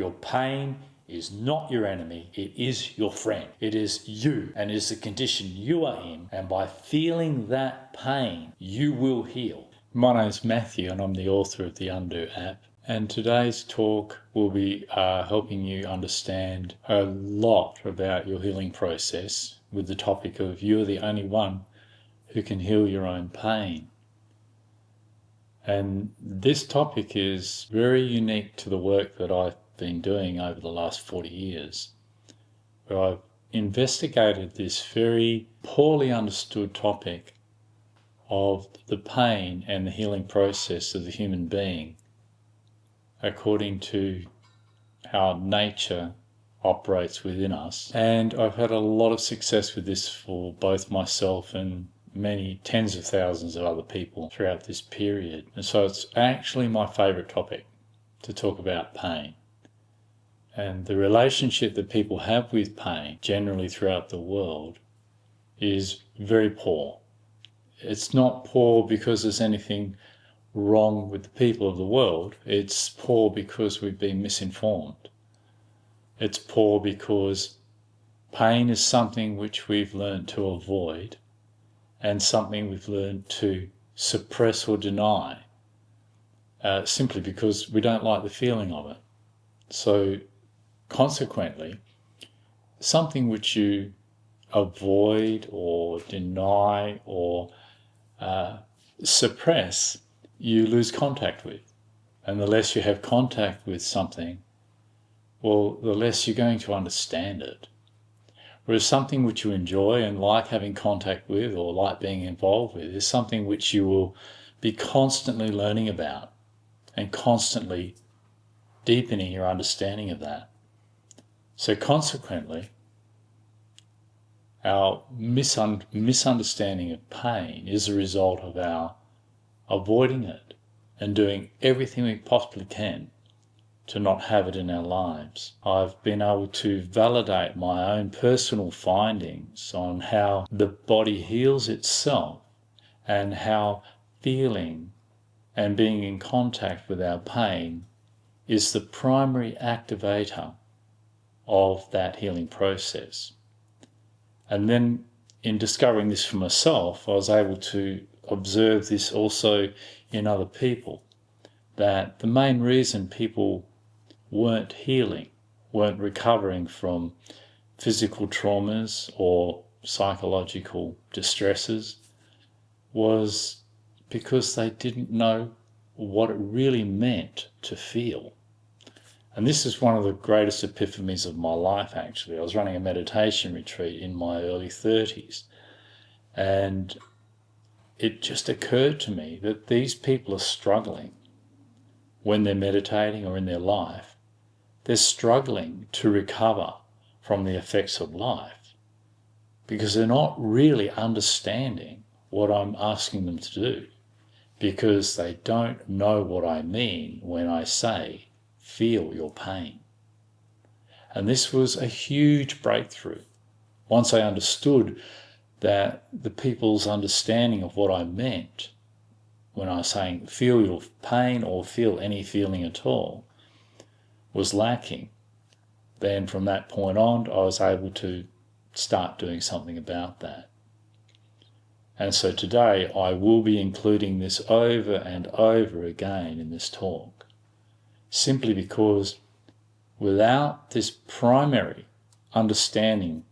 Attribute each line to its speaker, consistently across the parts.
Speaker 1: Your pain is not your enemy, it is your friend. It is you, and it is the condition you are in, and by feeling that pain, you will heal. My name is Matthew, and I'm the author of the Undo app. And today's talk will be helping you understand a lot about your healing process with the topic of you're the only one who can heal your own pain. And this topic is very unique to the work that I've been doing over the last 40 years, where I've investigated this very poorly understood topic of the pain and the healing process of the human being according to how nature operates within us. And I've had a lot of success with this for both myself and many tens of thousands of other people throughout this period. And so it's actually my favourite topic to talk about pain. And the relationship that people have with pain generally throughout the world is very poor. It's not poor because there's anything wrong with the people of the world. It's poor because we've been misinformed. It's poor because pain is something which we've learned to avoid and something we've learned to suppress or deny simply because we don't like the feeling of it. So consequently, something which you avoid or deny or suppress, you lose contact with. And the less you have contact with something, well, the less you're going to understand it. Whereas something which you enjoy and like having contact with or like being involved with is something which you will be constantly learning about and constantly deepening your understanding of that. So consequently, our misunderstanding of pain is a result of our avoiding it and doing everything we possibly can to not have it in our lives. I've been able to validate my own personal findings on how the body heals itself and how feeling and being in contact with our pain is the primary activator of that healing process. And then in discovering this for myself, I was able to observe this also in other people, that the main reason people weren't healing, weren't recovering from physical traumas or psychological distresses was because they didn't know what it really meant to feel. And this is one of the greatest epiphanies of my life, actually. I was running a meditation retreat in my early 30s, and it just occurred to me that these people are struggling when they're meditating or in their life. They're struggling to recover from the effects of life because they're not really understanding what I'm asking them to do, because they don't know what I mean when I say, feel your pain. And this was a huge breakthrough. Once I understood that the people's understanding of what I meant when I was saying feel your pain or feel any feeling at all was lacking, then from that point on I was able to start doing something about that. And so today I will be including this over and over again in this talk, simply because without this primary understanding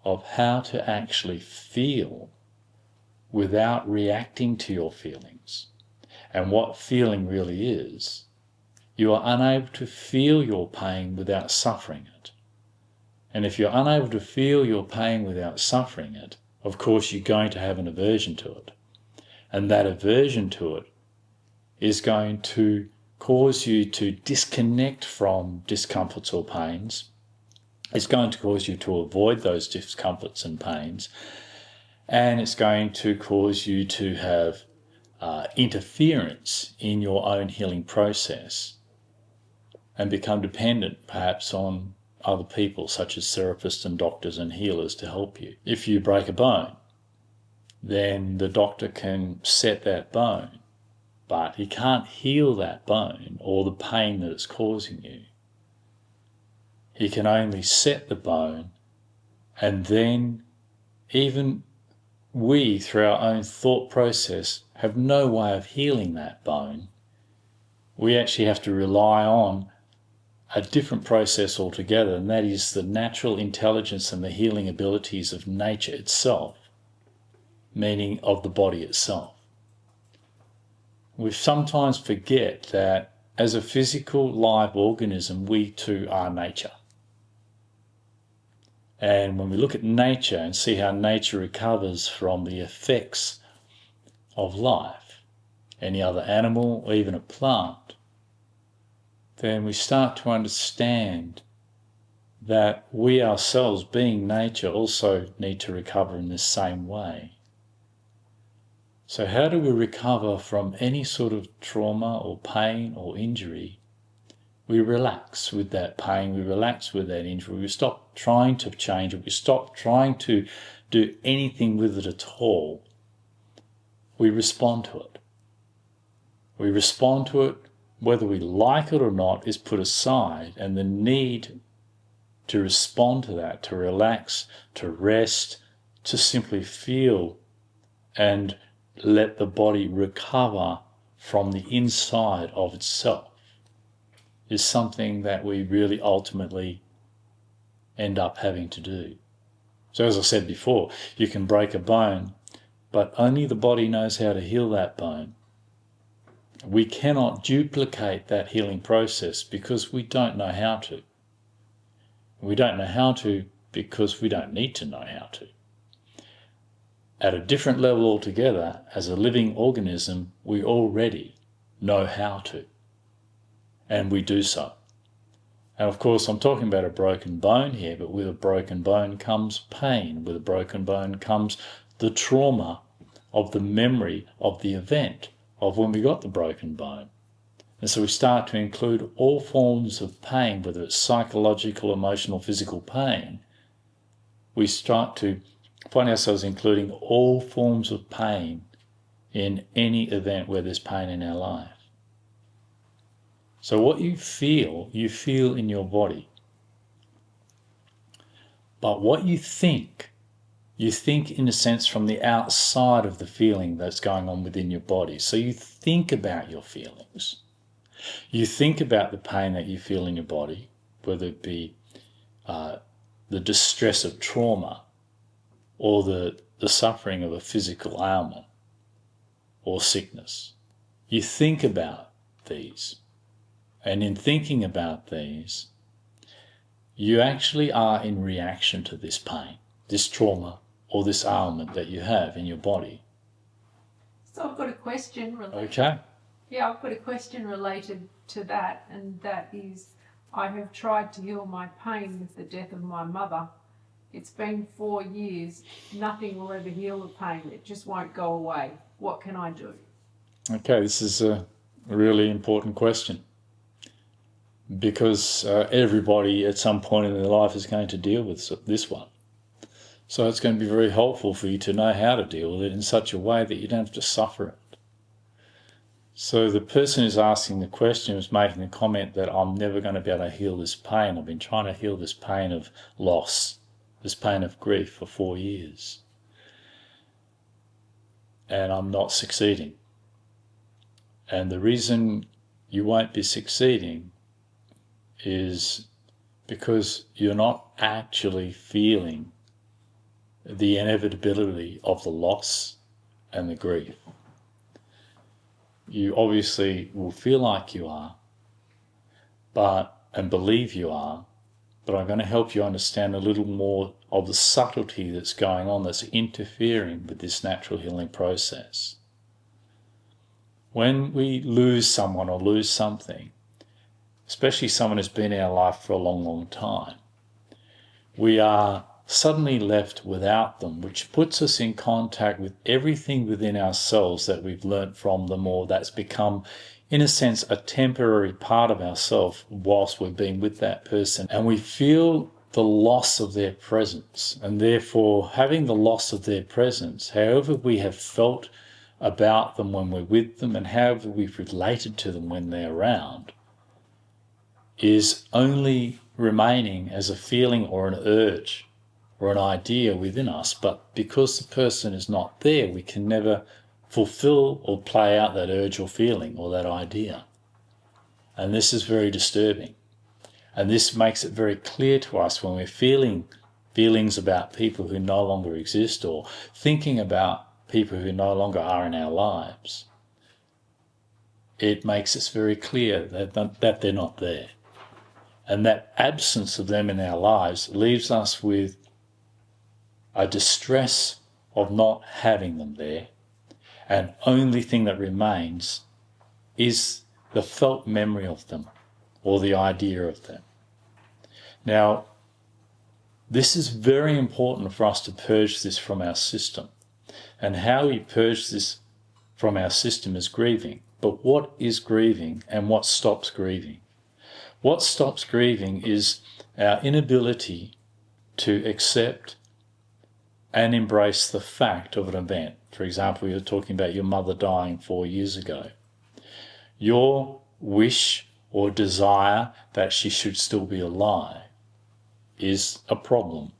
Speaker 1: of how to actually feel without reacting to your feelings and what feeling really is, you are unable to feel your pain without suffering it. And if you're unable to feel your pain without suffering it, of course you're going to have an aversion to it. And that aversion to it is going to cause you to disconnect from discomforts or pains. It's going to cause you to avoid those discomforts and pains. And it's going to cause you to have interference in your own healing process and become dependent perhaps on other people such as therapists and doctors and healers to help you. If you break a bone, then the doctor can set that bone, but he can't heal that bone or the pain that it's causing you. You can only set the bone, and then even we, through our own thought process, have no way of healing that bone. We actually have to rely on a different process altogether, and that is the natural intelligence and the healing abilities of nature itself, meaning of the body itself. We sometimes forget that as a physical live organism, we too are nature. And when we look at nature and see how nature recovers from the effects of life, any other animal or even a plant, then we start to understand that we ourselves, being nature, also need to recover in the same way. So how do we recover from any sort of trauma or pain or injury? We relax with that pain, we relax with that injury, we stop trying to change it, we stop trying to do anything with it at all. We respond to it. We respond to it, whether we like it or not is put aside, and the need to respond to that, to relax, to rest, to simply feel and let the body recover from the inside of itself is something that we really ultimately end up having to do. So as I said before, you can break a bone, but only the body knows how to heal that bone. We cannot duplicate that healing process because we don't know how to. We don't know how to because we don't need to know how to. At a different level altogether, as a living organism, we already know how to, and we do so. And of course, I'm talking about a broken bone here, but with a broken bone comes pain. With a broken bone comes the trauma of the memory of the event of when we got the broken bone. And so we start to include all forms of pain, whether it's psychological, emotional, physical pain. We start to find ourselves including all forms of pain in any event where there's pain in our life. So what you feel in your body. But what you think in a sense from the outside of the feeling that's going on within your body. So you think about your feelings. You think about the pain that you feel in your body, whether it be the distress of trauma or the suffering of a physical ailment or sickness. You think about these. And in thinking about these, you actually are in reaction to this pain, this trauma, or this ailment that you have in your body.
Speaker 2: So I've got a question related.
Speaker 1: Okay.
Speaker 2: Yeah, I've got a question related to that, and that is, I have tried to heal my pain with the death of my mother. It's been 4 years. Nothing will ever heal the pain. It just won't go away. What can I do? Okay,
Speaker 1: this is a really important question, because everybody at some point in their life is going to deal with this one. So it's going to be very helpful for you to know how to deal with it in such a way that you don't have to suffer it. So the person who's asking the question is making the comment that I'm never going to be able to heal this pain. I've been trying to heal this pain of loss, this pain of grief for 4 years. And I'm not succeeding. And the reason you won't be succeeding is because you're not actually feeling the inevitability of the loss and the grief. You obviously will feel like you are, and believe you are, but I'm going to help you understand a little more of the subtlety that's going on, that's interfering with this natural healing process. When we lose someone or lose something, especially someone who's been in our life for a long, long time, we are suddenly left without them, which puts us in contact with everything within ourselves that we've learnt from them, or that's become, in a sense, a temporary part of ourselves whilst we've been with that person. And we feel the loss of their presence, and therefore having the loss of their presence, however we have felt about them when we're with them and however we've related to them when they're around, is only remaining as a feeling or an urge or an idea within us, but because the person is not there, we can never fulfill or play out that urge or feeling or that idea. And this is very disturbing. And this makes it very clear to us when we're feeling feelings about people who no longer exist or thinking about people who no longer are in our lives. It makes us very clear that they're not there. And that absence of them in our lives leaves us with a distress of not having them there. And only thing that remains is the felt memory of them or the idea of them. Now, this is very important for us to purge this from our system. And how we purge this from our system is grieving. But what is grieving and what stops grieving? What stops grieving is our inability to accept and embrace the fact of an event. For example, you were talking about your mother dying 4 years ago. Your wish or desire that she should still be alive is a problem.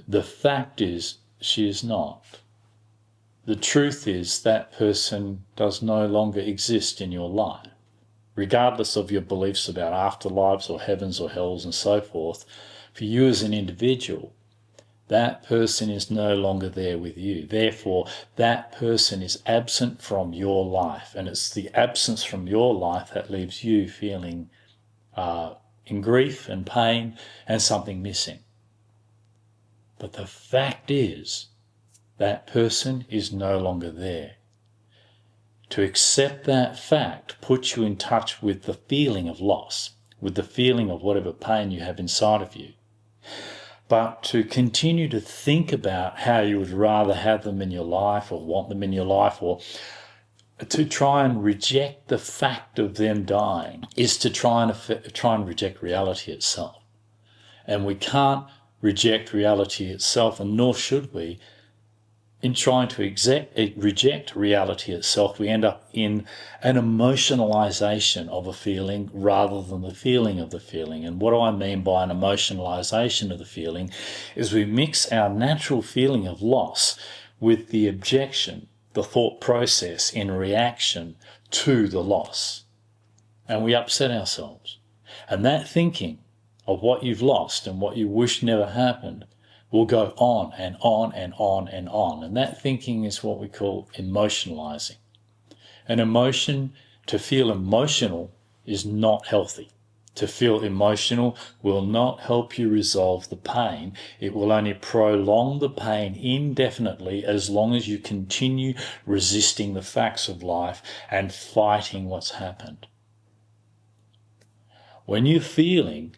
Speaker 1: The fact is, she is not. The truth is that person does no longer exist in your life. Regardless of your beliefs about afterlives or heavens or hells and so forth, for you as an individual, that person is no longer there with you. Therefore, that person is absent from your life, and it's the absence from your life that leaves you feeling in grief and pain and something missing. But the fact is, that person is no longer there. To accept that fact puts you in touch with the feeling of loss, with the feeling of whatever pain you have inside of you. But to continue to think about how you would rather have them in your life or want them in your life, or to try and reject the fact of them dying, is to try and reject reality itself. And we can't reject reality itself, and nor should we. In trying to reject reality itself, we end up in an emotionalization of a feeling rather than the feeling of the feeling. And what do I mean by an emotionalization of the feeling is we mix our natural feeling of loss with the objection, the thought process in reaction to the loss. And we upset ourselves. And that thinking of what you've lost and what you wish never happened will go on and on and on and on. And that thinking is what we call emotionalizing. An emotion, to feel emotional, is not healthy. To feel emotional will not help you resolve the pain. It will only prolong the pain indefinitely as long as you continue resisting the facts of life and fighting what's happened. When you're feeling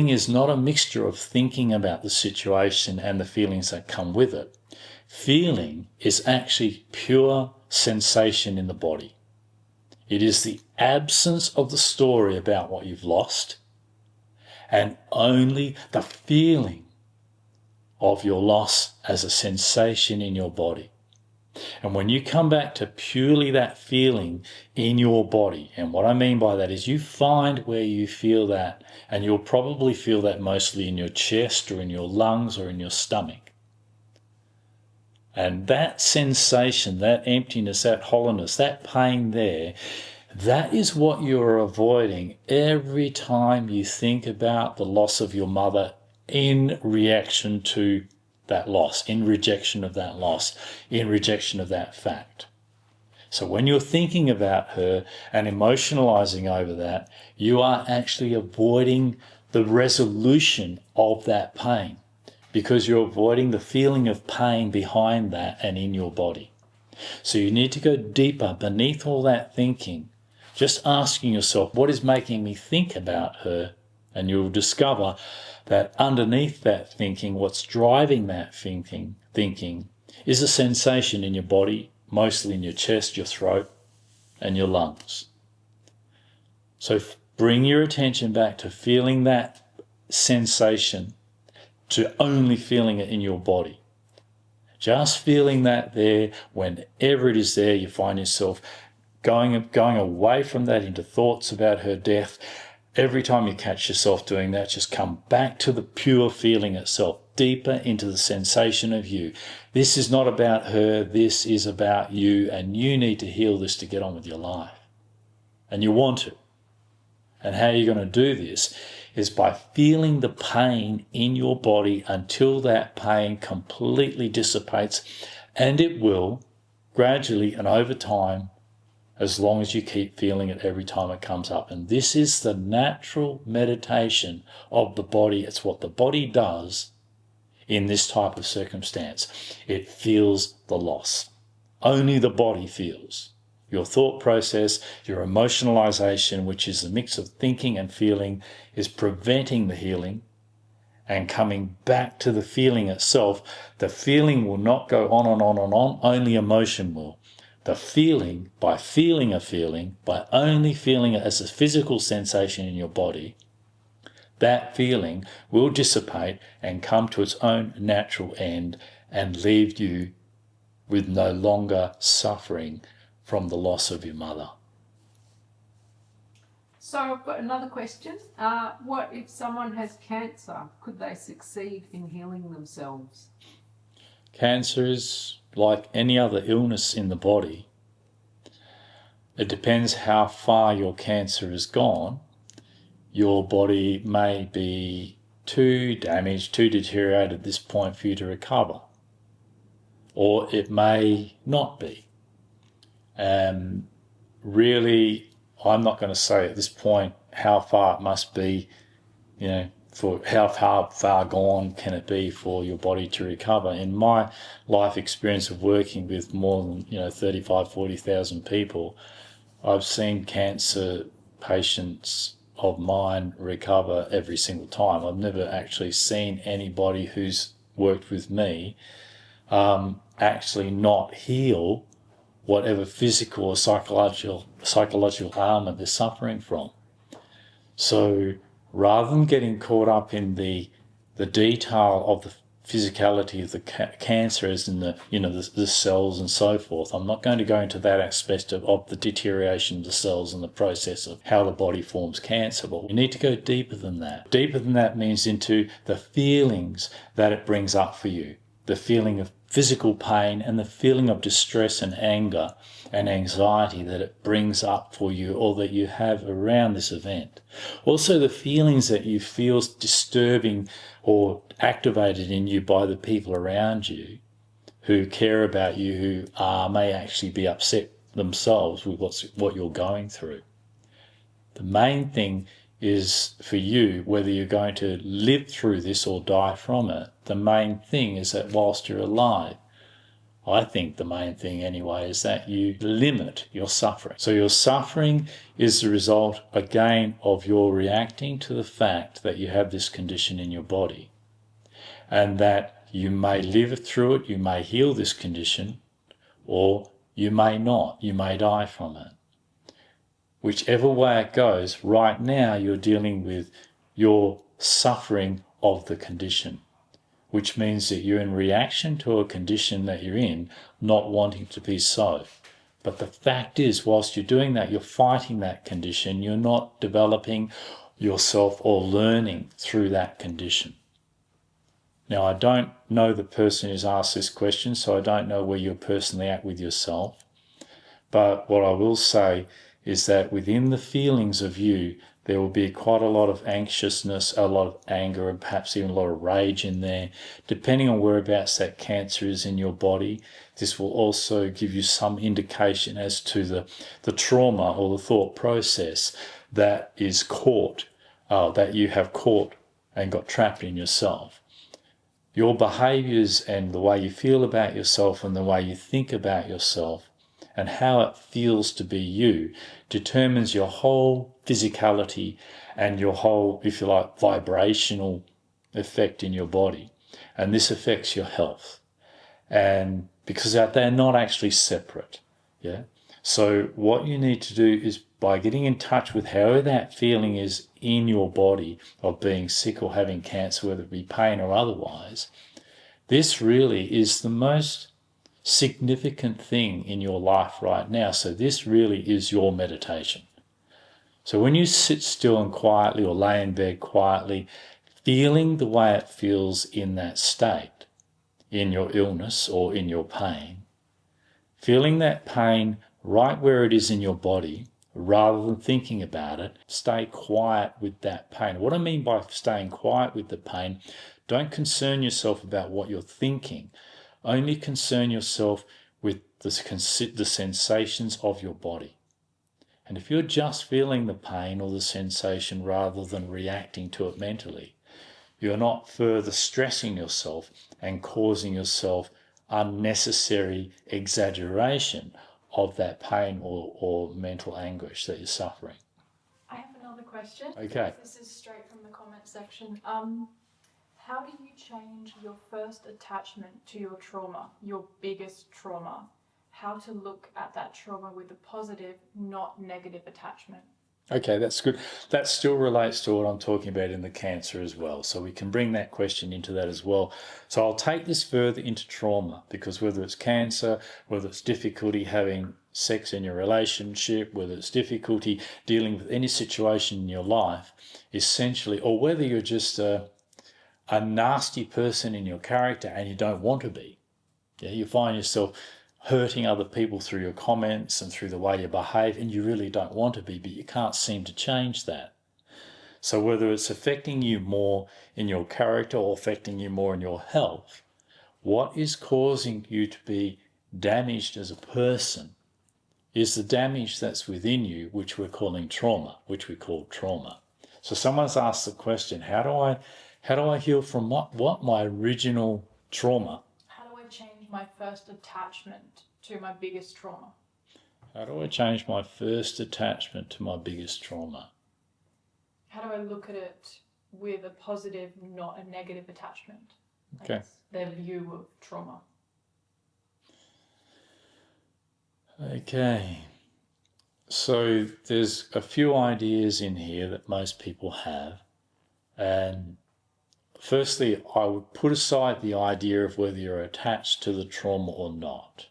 Speaker 1: is not a mixture of thinking about the situation and the feelings that come with it. Feeling is actually pure sensation in the body. It is the absence of the story about what you've lost and only the feeling of your loss as a sensation in your body. And when you come back to purely that feeling in your body, and what I mean by that is you find where you feel that, and you'll probably feel that mostly in your chest or in your lungs or in your stomach. And that sensation, that emptiness, that hollowness, that pain there, that is what you're avoiding every time you think about the loss of your mother in reaction to that loss, in rejection of that loss, in rejection of that fact. So when you're thinking about her and emotionalizing over that, you are actually avoiding the resolution of that pain because you're avoiding the feeling of pain behind that and in your body. So you need to go deeper beneath all that thinking, just asking yourself, what is making me think about her? And you'll discover that underneath that thinking, what's driving that thinking is a sensation in your body, mostly in your chest, your throat, and your lungs. So bring your attention back to feeling that sensation, to only feeling it in your body. Just feeling that there, whenever it is there, you find yourself going away from that into thoughts about her death. Every time you catch yourself doing that, just come back to the pure feeling itself, deeper into the sensation of you. This is not about her, this is about you, and you need to heal this to get on with your life. And you want to. And how you're going to do this is by feeling the pain in your body until that pain completely dissipates, and it will gradually and over time, as long as you keep feeling it every time it comes up. And this is the natural meditation of the body. It's what the body does in this type of circumstance. It feels the loss. Only the body feels. Your thought process, your emotionalization, which is a mix of thinking and feeling, is preventing the healing and coming back to the feeling itself. The feeling will not go on and on and on, only emotion will. The feeling, by feeling a feeling, by only feeling it as a physical sensation in your body, that feeling will dissipate and come to its own natural end and leave you with no longer suffering from the loss of your mother.
Speaker 2: So I've got another question. What if someone has cancer? Could they succeed in healing themselves?
Speaker 1: Cancer is like any other illness in the body. It depends how far your cancer has gone. Your body may be too damaged, too deteriorated at this point for you to recover. Or it may not be. Really, I'm not going to say at this point how far it must be, for how far gone can it be for your body to recover. In my life experience of working with more than 35, 40,000 people, I've seen cancer patients of mine recover every single time. I've never actually seen anybody who's worked with me actually not heal whatever physical or psychological ailment they're suffering from. So rather than getting caught up in the detail of the physicality of the cancer, as in the cells and so forth, I'm not going to go into that aspect of the deterioration of the cells and the process of how the body forms cancer, but we need to go deeper than that. Deeper than that means into the feelings that it brings up for you, the feeling of physical pain and the feeling of distress and anger and anxiety that it brings up for you or that you have around this event. Also the feelings that you feel disturbing or activated in you by the people around you who care about you, who may actually be upset themselves with what you're going through. The main thing is for you, whether you're going to live through this or die from it, the main thing is that whilst you're alive, I think the main thing anyway is that you limit your suffering. So your suffering is the result, again, of your reacting to the fact that you have this condition in your body and that you may live through it, you may heal this condition, or you may not, you may die from it. Whichever way it goes, right now you're dealing with your suffering of the condition, which means that you're in reaction to a condition that you're in, not wanting to be so. But the fact is, whilst you're doing that, you're fighting that condition. You're not developing yourself or learning through that condition. Now, I don't know the person who's asked this question, so I don't know where you're personally at with yourself. But what I will say is that within the feelings of you, there will be quite a lot of anxiousness, a lot of anger, and perhaps even a lot of rage in there. Depending on whereabouts that cancer is in your body, this will also give you some indication as to the trauma or the thought process that is caught, that you have caught and got trapped in yourself. Your behaviours and the way you feel about yourself and the way you think about yourself and how it feels to be you determines your whole physicality and your whole, if you like, vibrational effect in your body. And this affects your health. And because they're not actually separate. Yeah. So what you need to do is, by getting in touch with however that feeling is in your body of being sick or having cancer, whether it be pain or otherwise, this really is the most significant thing in your life right now. So this really is your meditation. So when you sit still and quietly or lay in bed quietly, feeling the way it feels in that state, in your illness or in your pain, feeling that pain right where it is in your body, rather than thinking about it, stay quiet with that pain. What I mean by staying quiet with the pain, don't concern yourself about what you're thinking. Only concern yourself with the sensations of your body. And if you're just feeling the pain or the sensation rather than reacting to it mentally, you're not further stressing yourself and causing yourself unnecessary exaggeration of that pain or mental anguish that you're suffering.
Speaker 3: I have another question.
Speaker 1: Okay.
Speaker 3: This is straight from the comment section. How do you change your first attachment to your trauma, your biggest trauma? How to look at that trauma with a positive, not negative attachment?
Speaker 1: Okay, that's good. That still relates to what I'm talking about in the cancer as well. So we can bring that question into that as well. So I'll take this further into trauma, because whether it's cancer, whether it's difficulty having sex in your relationship, whether it's difficulty dealing with any situation in your life, essentially, or whether you're just a nasty person in your character and you don't want to be. Yeah, you find yourself hurting other people through your comments and through the way you behave, and you really don't want to be, but you can't seem to change that. So whether it's affecting you more in your character or affecting you more in your health, what is causing you to be damaged as a person is the damage that's within you, which we're calling trauma, which we call trauma. So someone's asked the question, how do I heal from what my original trauma?
Speaker 3: How do I change my first attachment to my biggest trauma?
Speaker 1: How do I change my first attachment to my biggest trauma?
Speaker 3: How do I look at it with a positive, not a negative attachment?
Speaker 1: Okay.
Speaker 3: Their view of trauma.
Speaker 1: Okay. So there's a few ideas in here that most people have. And firstly, I would put aside the idea of whether you're attached to the trauma or not.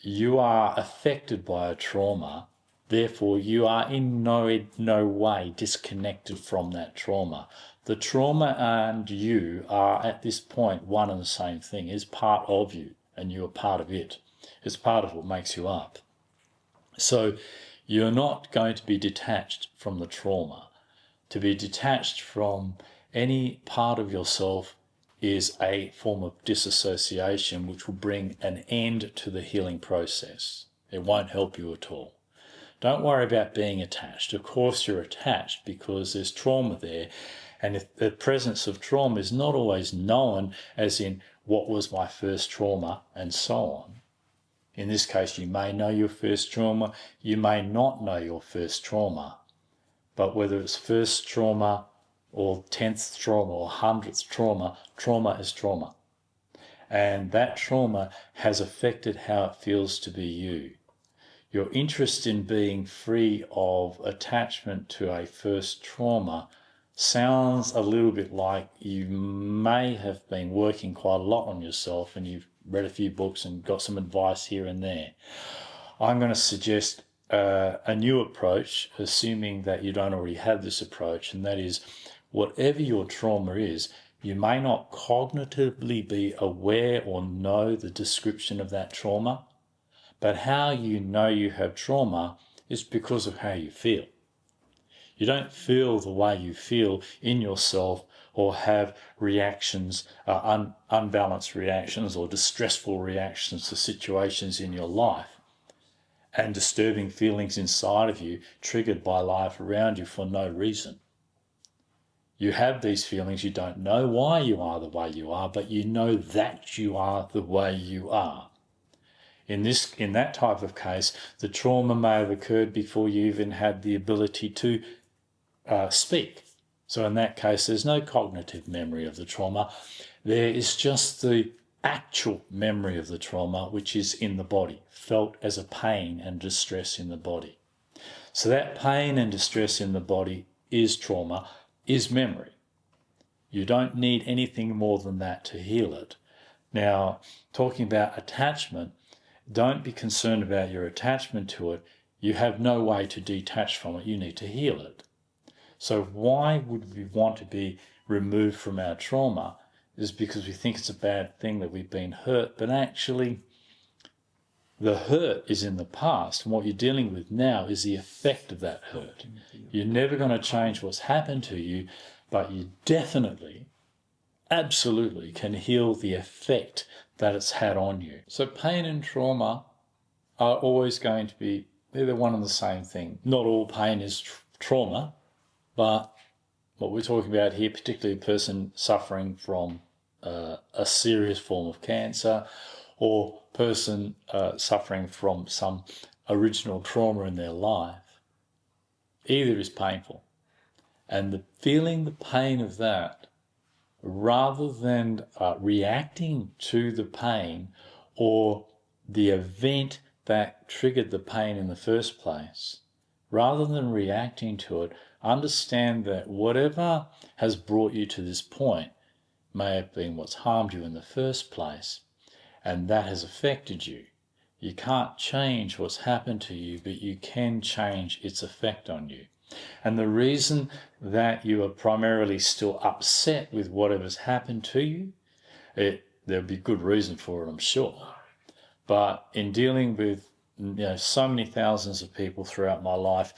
Speaker 1: You are affected by a trauma, therefore you are in no way disconnected from that trauma. The trauma and you are at this point one and the same thing. It's part of you and you're part of it. It's part of what makes you up. So you're not going to be detached from the trauma. To be detached from any part of yourself is a form of disassociation which will bring an end to the healing process. It won't help you at all. Don't worry about being attached. Of course you're attached because there's trauma there, and if the presence of trauma is not always known, as in what was my first trauma and so on. In this case, you may know your first trauma, you may not know your first trauma. But whether it's first trauma or 10th trauma or 100th trauma, trauma is trauma. And that trauma has affected how it feels to be you. Your interest in being free of attachment to a first trauma sounds a little bit like you may have been working quite a lot on yourself and you've read a few books and got some advice here and there. I'm going to suggest a new approach, assuming that you don't already have this approach, and that is whatever your trauma is, you may not cognitively be aware or know the description of that trauma, but how you know you have trauma is because of how you feel. You don't feel the way you feel in yourself or have reactions, unbalanced reactions or distressful reactions to situations in your life and disturbing feelings inside of you triggered by life around you for no reason. You have these feelings, you don't know why you are the way you are, but you know that you are the way you are. In that type of case, the trauma may have occurred before you even had the ability to speak. So in that case, there's no cognitive memory of the trauma. There is just the actual memory of the trauma, which is in the body, felt as a pain and distress in the body. So that pain and distress in the body is trauma, is memory. You don't need anything more than that to heal it. Now, talking about attachment, don't be concerned about your attachment to it. You have no way to detach from it. You need to heal it. So why would we want to be removed from our trauma? Is because we think it's a bad thing that we've been hurt, but actually the hurt is in the past, and what you're dealing with now is the effect of that hurt. You're never going to change what's happened to you, but you definitely, absolutely can heal the effect that it's had on you. So pain and trauma are always going to be, they're one and the same thing. Not all pain is trauma, but what we're talking about here, particularly a person suffering from a serious form of cancer, or person suffering from some original trauma in their life, either is painful. And feeling the pain of that, rather than reacting to the pain or the event that triggered the pain in the first place, rather than reacting to it, understand that whatever has brought you to this point may have been what's harmed you in the first place, and that has affected you. You can't change what's happened to you, but you can change its effect on you. And the reason that you are primarily still upset with whatever's happened to you, there'll be good reason for it, I'm sure. But in dealing with so many thousands of people throughout my life,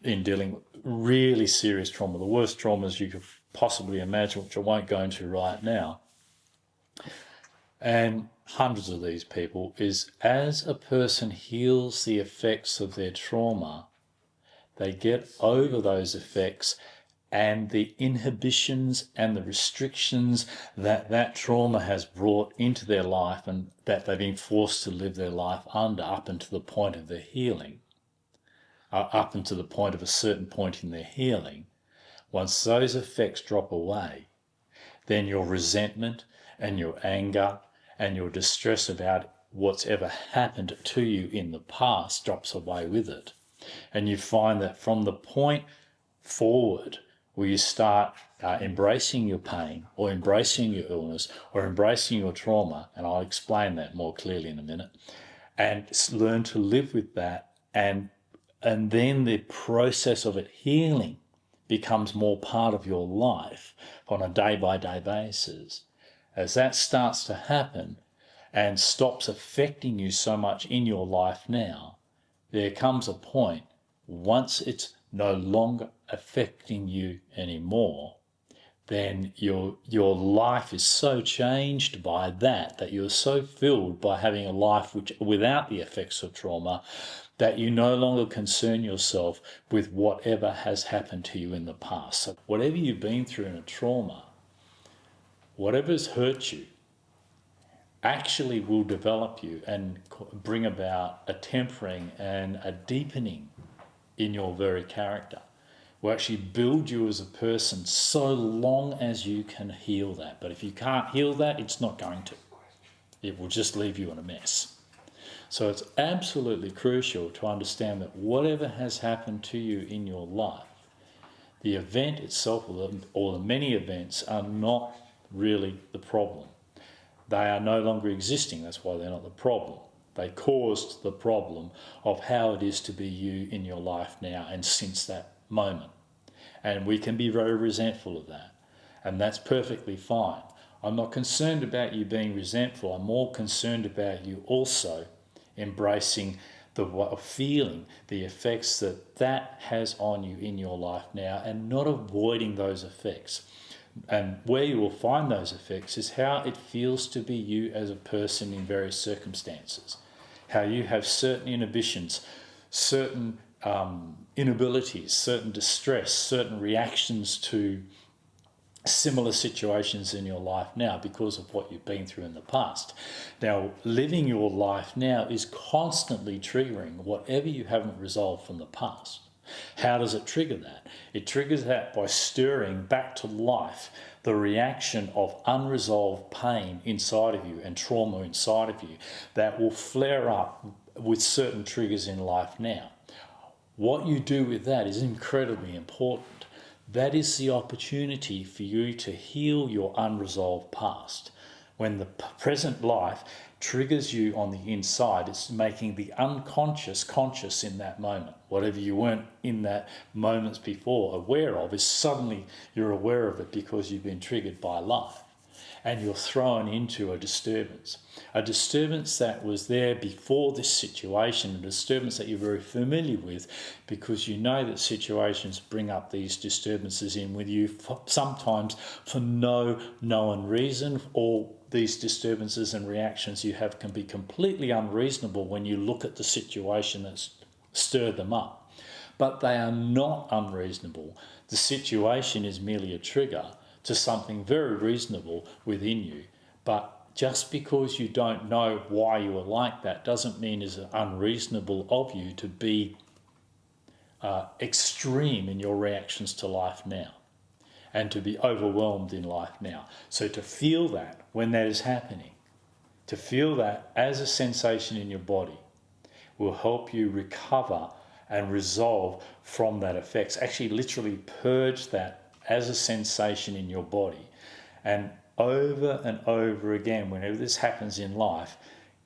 Speaker 1: in dealing with really serious trauma, the worst traumas you could possibly imagine, which I won't go into right now, and hundreds of these people, is as a person heals the effects of their trauma, they get over those effects and the inhibitions and the restrictions that that trauma has brought into their life and that they've been forced to live their life under up until the point of their healing, up until the point of a certain point in their healing. Once those effects drop away, then your resentment and your anger and your distress about what's ever happened to you in the past drops away with it. And you find that from the point forward where you start embracing your pain or embracing your illness or embracing your trauma, and I'll explain that more clearly in a minute, and learn to live with that, and then the process of it healing becomes more part of your life on a day-by-day basis. As that starts to happen and stops affecting you so much in your life now, there comes a point, once it's no longer affecting you anymore, then your life is so changed by that you're so filled by having a life without the effects of trauma, that you no longer concern yourself with whatever has happened to you in the past. So whatever you've been through in a trauma, whatever's hurt you, actually will develop you and bring about a tempering and a deepening in your very character. Will actually build you as a person so long as you can heal that. But if you can't heal that, it's not going to. It will just leave you in a mess. So it's absolutely crucial to understand that whatever has happened to you in your life, the event itself or the many events are not really the problem. They are no longer existing. That's why they're not the problem. They caused the problem of how it is to be you in your life now and since that moment. And we can be very resentful of that. And that's perfectly fine. I'm not concerned about you being resentful. I'm more concerned about you also embracing feeling the effects that has on you in your life now and not avoiding those effects. And where you will find those effects is how it feels to be you as a person in various circumstances. How you have certain inhibitions, certain inabilities, certain distress, certain reactions to similar situations in your life now because of what you've been through in the past. Now, living your life now is constantly triggering whatever you haven't resolved from the past. How does it trigger that? It triggers that by stirring back to life the reaction of unresolved pain inside of you and trauma inside of you that will flare up with certain triggers in life now. What you do with that is incredibly important. That is the opportunity for you to heal your unresolved past. when the present life triggers you on the inside, it's making the unconscious conscious in that moment. Whatever you weren't in that moments before aware of, is suddenly you're aware of it because you've been triggered by life. And you're thrown into a disturbance that was there before this situation, a disturbance that you're very familiar with, because you know that situations bring up these disturbances in with you, sometimes for no known reason. All these disturbances and reactions you have can be completely unreasonable when you look at the situation that's stirred them up. But they are not unreasonable. The situation is merely a trigger to something very reasonable within you. But just because you don't know why you are like that doesn't mean it's unreasonable of you to be extreme in your reactions to life now and to be overwhelmed in life now. So to feel that when that is happening, to feel that as a sensation in your body, will help you recover and resolve from that effects. Actually literally purge that as a sensation in your body. And over again, whenever this happens in life,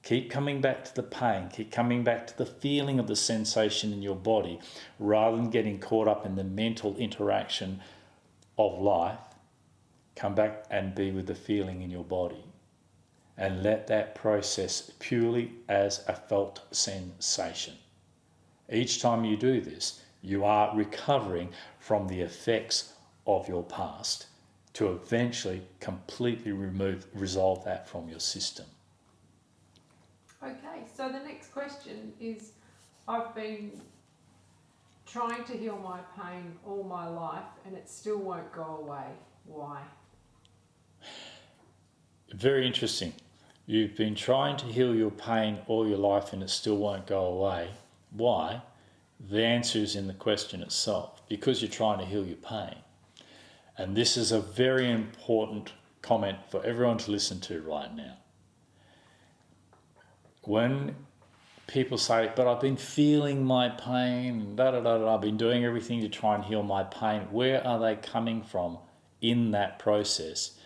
Speaker 1: keep coming back to the pain, keep coming back to the feeling of the sensation in your body, rather than getting caught up in the mental interaction of life. Come back and be with the feeling in your body, and let that process purely as a felt sensation. Each time you do this, you are recovering from the effects of your past to eventually completely resolve that from your system.
Speaker 2: Okay, so the next question is, I've been trying to heal my pain all my life and it still won't go away. Why?
Speaker 1: Very interesting. You've been trying to heal your pain all your life and it still won't go away. Why? The answer is in the question itself. Because you're trying to heal your pain. And this is a very important comment for everyone to listen to right now. When people say, but I've been feeling my pain, I've been doing everything to try and heal my pain, where are they coming from in that process?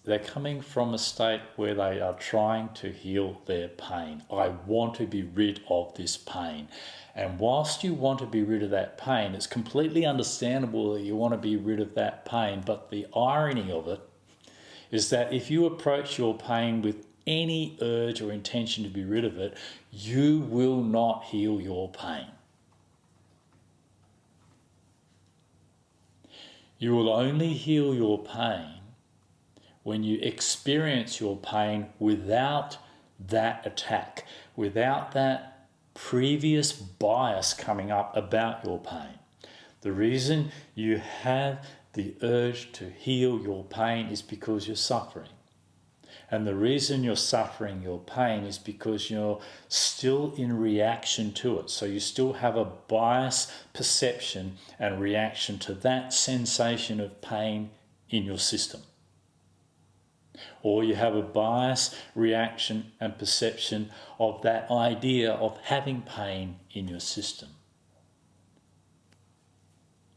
Speaker 1: They're coming from a state where they are trying to heal their pain. I want to be rid of this pain. And whilst you want to be rid of that pain, it's completely understandable that you want to be rid of that pain. But the irony of it is that if you approach your pain with any urge or intention to be rid of it, you will not heal your pain. You will only heal your pain when you experience your pain without that attack, without that previous bias coming up about your pain. The reason you have the urge to heal your pain is because you're suffering. And the reason you're suffering your pain is because you're still in reaction to it. So you still have a bias perception and reaction to that sensation of pain in your system. Or you have a bias, reaction and perception of that idea of having pain in your system.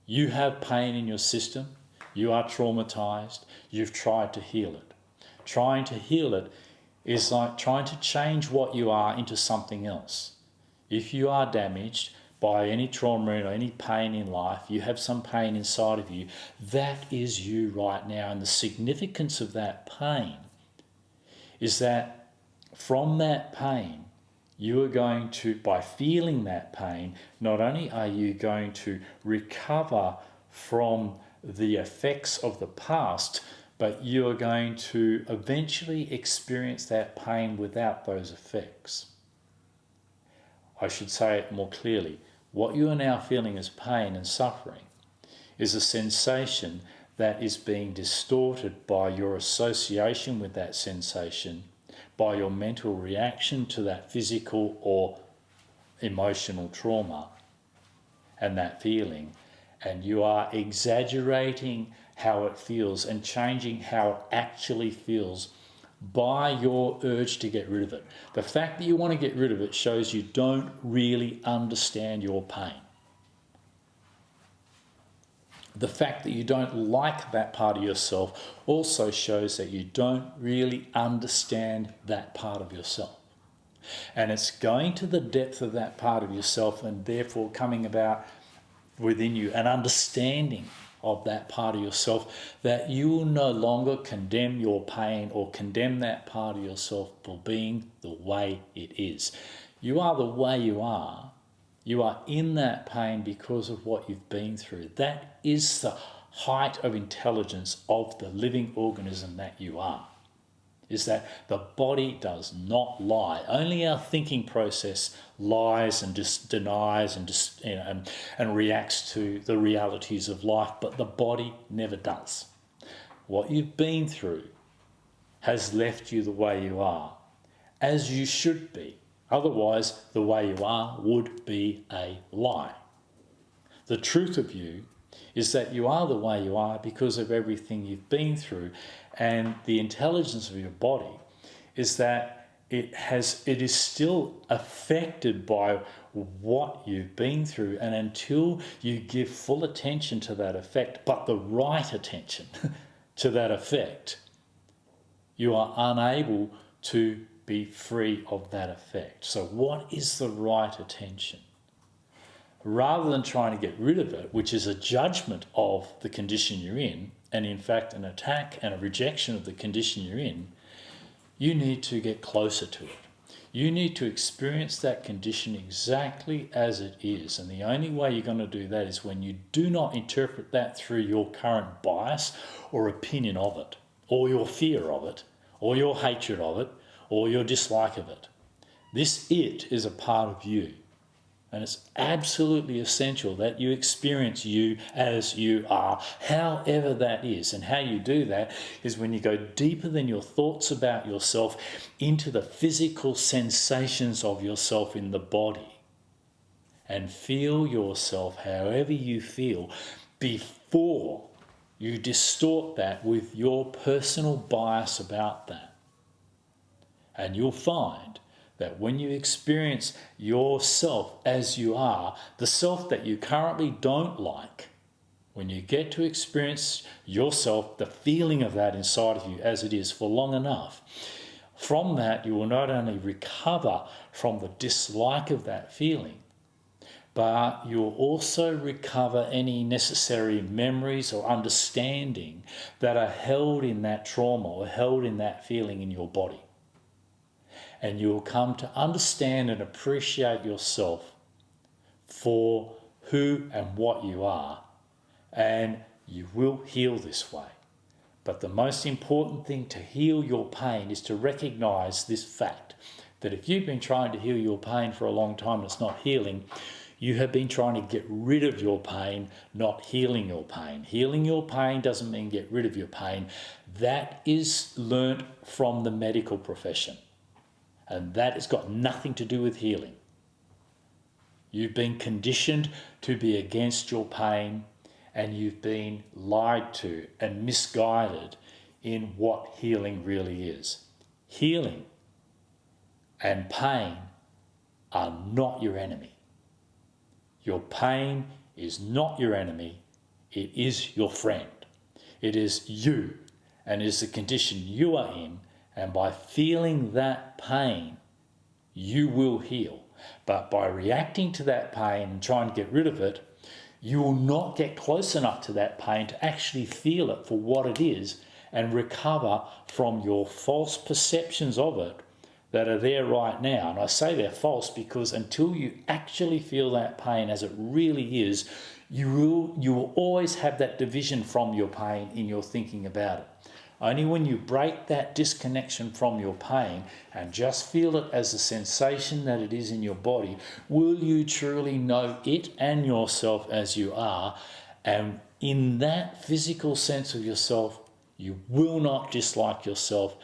Speaker 1: You have pain in your system, you are traumatized, you've tried to heal it. Trying to heal it is like trying to change what you are into something else. If you are damaged by any trauma or any pain in life, you have some pain inside of you, that is you right now. And the significance of that pain is that from that pain, you are going to, by feeling that pain, not only are you going to recover from the effects of the past, but you are going to eventually experience that pain without those effects. I should say it more clearly. What you are now feeling as pain and suffering is a sensation that is being distorted by your association with that sensation, by your mental reaction to that physical or emotional trauma and that feeling. And you are exaggerating how it feels and changing how it actually feels by your urge to get rid of it. The fact that you want to get rid of it shows you don't really understand your pain. the fact that you don't like that part of yourself also shows that you don't really understand that part of yourself. And it's going to the depth of that part of yourself and therefore coming about within you an understanding of that part of yourself that you will no longer condemn your pain or condemn that part of yourself for being the way it is. You are the way you are. You are in that pain because of what you've been through. That is the height of intelligence of the living organism that you are. Is that the body does not lie. Only our thinking process lies and just denies and reacts to the realities of life, but the body never does. What you've been through has left you the way you are, as you should be. Otherwise, the way you are would be a lie. The truth of you is that you are the way you are because of everything you've been through, and the intelligence of your body is that it is still affected by what you've been through, and until you give full attention to that effect, but the right attention to that effect, you are unable to be free of that effect. So what is the right attention? Rather than trying to get rid of it, which is a judgment of the condition you're in, and in fact an attack and a rejection of the condition you're in, you need to get closer to it. You need to experience that condition exactly as it is. And the only way you're going to do that is when you do not interpret that through your current bias or opinion of it, or your fear of it, or your hatred of it, or your dislike of it. This it is a part of you. And it's absolutely essential that you experience you as you are, however that is. And how you do that is when you go deeper than your thoughts about yourself into the physical sensations of yourself in the body. And feel yourself however you feel before you distort that with your personal bias about that. And you'll find that when you experience yourself as you are, the self that you currently don't like, when you get to experience yourself, the feeling of that inside of you as it is for long enough, from that you will not only recover from the dislike of that feeling, but you'll also recover any necessary memories or understanding that are held in that trauma or held in that feeling in your body. And you will come to understand and appreciate yourself for who and what you are. And you will heal this way. But the most important thing to heal your pain is to recognize this fact, that if you've been trying to heal your pain for a long time and it's not healing, you have been trying to get rid of your pain, not healing your pain. Healing your pain doesn't mean get rid of your pain. That is learnt from the medical profession. And that has got nothing to do with healing. You've been conditioned to be against your pain, and you've been lied to and misguided in what healing really is. Healing and pain are not your enemy. Your pain is not your enemy. It is your friend. It is you, and it is the condition you are in. And by feeling that pain, you will heal. But by reacting to that pain and trying to get rid of it, you will not get close enough to that pain to actually feel it for what it is and recover from your false perceptions of it that are there right now. And I say they're false because until you actually feel that pain as it really is, you will always have that division from your pain in your thinking about it. Only when you break that disconnection from your pain and just feel it as a sensation that it is in your body, will you truly know it and yourself as you are. And in that physical sense of yourself, you will not dislike yourself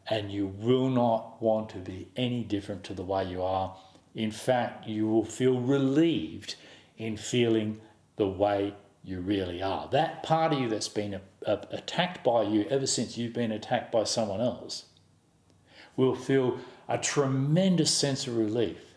Speaker 1: and you will not want to be any different to the way you are. In fact, you will feel relieved in feeling the way you really are. That part of you that's been attacked by you ever since you've been attacked by someone else will feel a tremendous sense of relief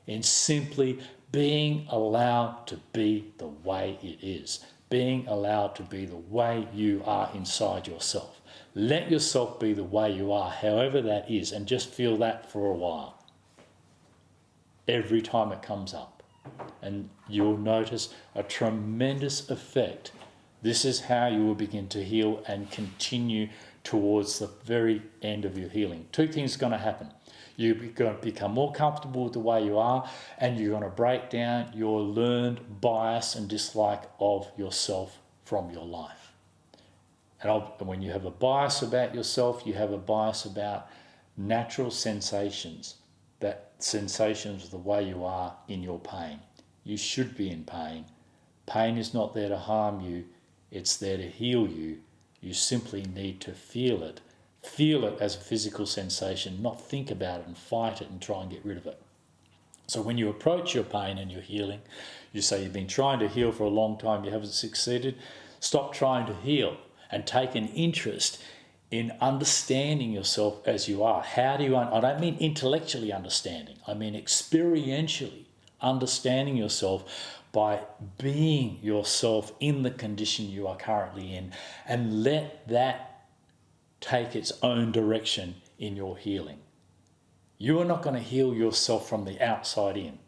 Speaker 1: in simply being allowed to be the way it is, being allowed to be the way you are inside yourself. Let yourself be the way you are, however that is, and just feel that for a while. Every time it comes up. And you'll notice a tremendous effect. This is how you will begin to heal and continue towards the very end of your healing. Two things are going to happen. You're going to become more comfortable with the way you are, and you're going to break down your learned bias and dislike of yourself from your life. And when you have a bias about yourself, you have a bias about natural sensations, that sensations of the way you are in your pain. You should be in pain. Pain is not there to harm you, it's there to heal you. You simply need to feel it. Feel it as a physical sensation, not think about it and fight it and try and get rid of it. So when you approach your pain and your healing, you say you've been trying to heal for a long time, you haven't succeeded, stop trying to heal and take an interest in understanding yourself as you are. How do you, I don't mean intellectually understanding, I mean experientially understanding yourself by being yourself in the condition you are currently in, and let that take its own direction in your healing. You are not going to heal yourself from the outside in.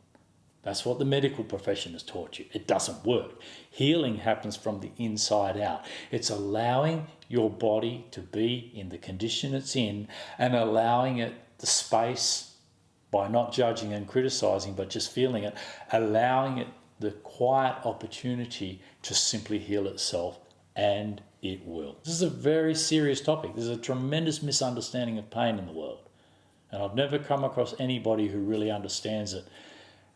Speaker 1: That's what the medical profession has taught you. It doesn't work. Healing happens from the inside out. It's allowing your body to be in the condition it's in and allowing it the space, by not judging and criticising, but just feeling it, allowing it the quiet opportunity to simply heal itself, and it will. This is a very serious topic. There's a tremendous misunderstanding of pain in the world. And I've never come across anybody who really understands it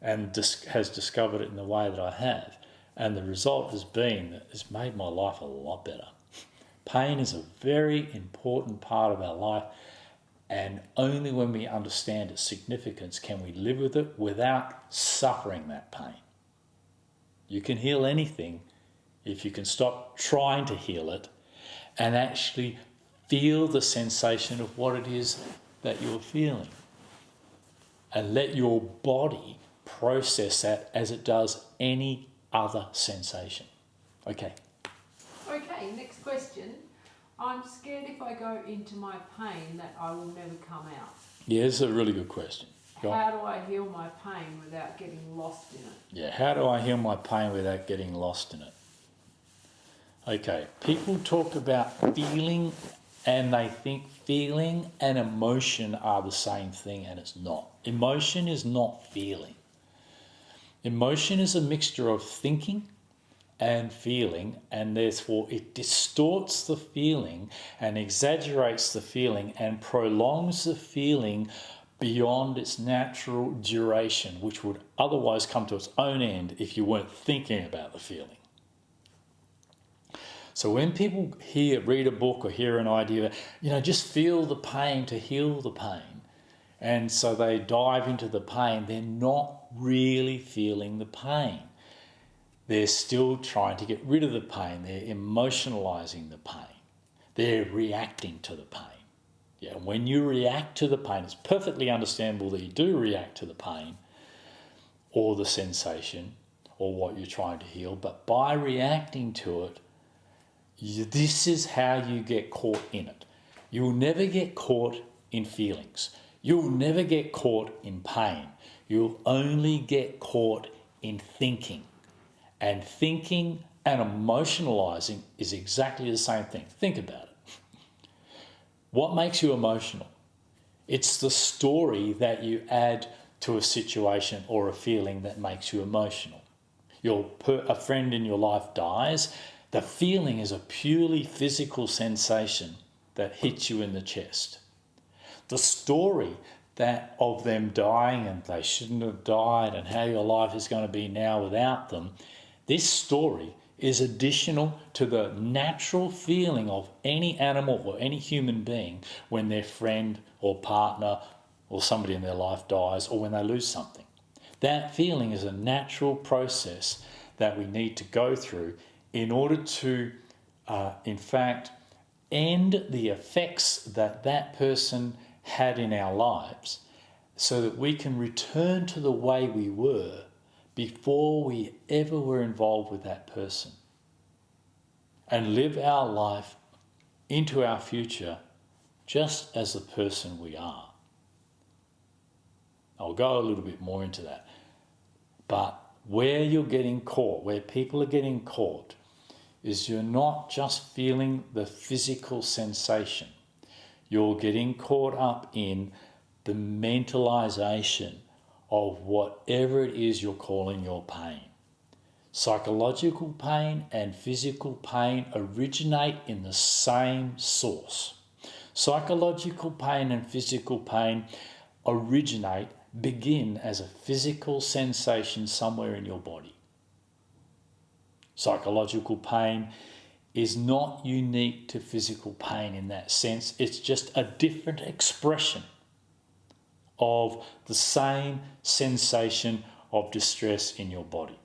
Speaker 1: and has discovered it in the way that I have. And the result has been that it's made my life a lot better. Pain is a very important part of our life, and only when we understand its significance can we live with it without suffering that pain. You can heal anything if you can stop trying to heal it and actually feel the sensation of what it is that you're feeling, and let your body process that as it does any other sensation. Okay.
Speaker 2: Okay, next question. I'm scared if I go into my pain that I will never come out.
Speaker 1: Yeah, this is a really good question. Go on.
Speaker 2: How do I heal my pain without getting lost in it?
Speaker 1: Yeah, how do I heal my pain without getting lost in it? Okay, people talk about feeling and they think feeling and emotion are the same thing, and it's not. Emotion is not feeling. Emotion is a mixture of thinking and feeling, and therefore it distorts the feeling and exaggerates the feeling and prolongs the feeling beyond its natural duration, which would otherwise come to its own end if you weren't thinking about the feeling. So when people read a book or hear an idea, just feel the pain to heal the pain, and so they dive into the pain, they're not really feeling the pain. They're still trying to get rid of the pain. They're emotionalising the pain. They're reacting to the pain. Yeah, when you react to the pain, it's perfectly understandable that you do react to the pain or the sensation or what you're trying to heal, but by reacting to it, this is how you get caught in it. You'll never get caught in feelings. You'll never get caught in pain. You'll only get caught in thinking. And thinking and emotionalising is exactly the same thing. Think about it. What makes you emotional? It's the story that you add to a situation or a feeling that makes you emotional. A friend in your life dies. The feeling is a purely physical sensation that hits you in the chest. The story of them dying and they shouldn't have died and how your life is going to be now without them, this story is additional to the natural feeling of any animal or any human being when their friend or partner or somebody in their life dies or when they lose something. That feeling is a natural process that we need to go through in order to, in fact, end the effects that person had in our lives so that we can return to the way we were before we ever were involved with that person. and live our life into our future just as the person we are. I'll go a little bit more into that. But where you're getting caught, where people are getting caught, is you're not just feeling the physical sensation. You're getting caught up in the mentalization of whatever it is you're calling your pain. Psychological pain and physical pain originate in the same source. Psychological pain and physical pain begin as a physical sensation somewhere in your body. Psychological pain is not unique to physical pain in that sense. It's just a different expression of the same sensation of distress in your body.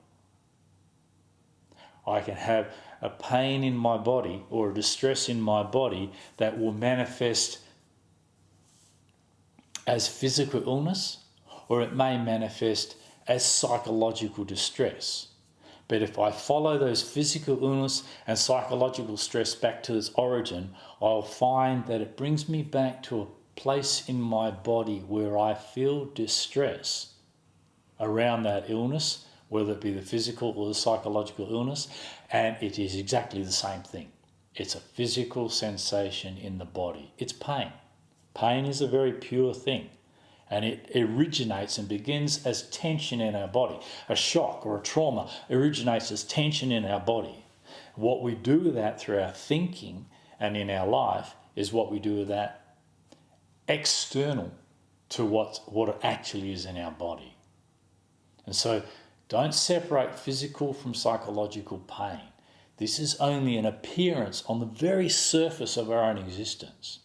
Speaker 1: I can have a pain in my body or a distress in my body that will manifest as physical illness, or it may manifest as psychological distress. But if I follow those physical illness and psychological stress back to its origin, I'll find that it brings me back to a place in my body where I feel distress around that illness, whether it be the physical or the psychological illness, and it is exactly the same thing. It's a physical sensation in the body. It's pain. Pain is a very pure thing, and it originates and begins as tension in our body. A shock or a trauma originates as tension in our body. What we do with that through our thinking and in our life is what we do with that external to what it actually is in our body. And so don't separate physical from psychological pain. This is only an appearance on the very surface of our own existence.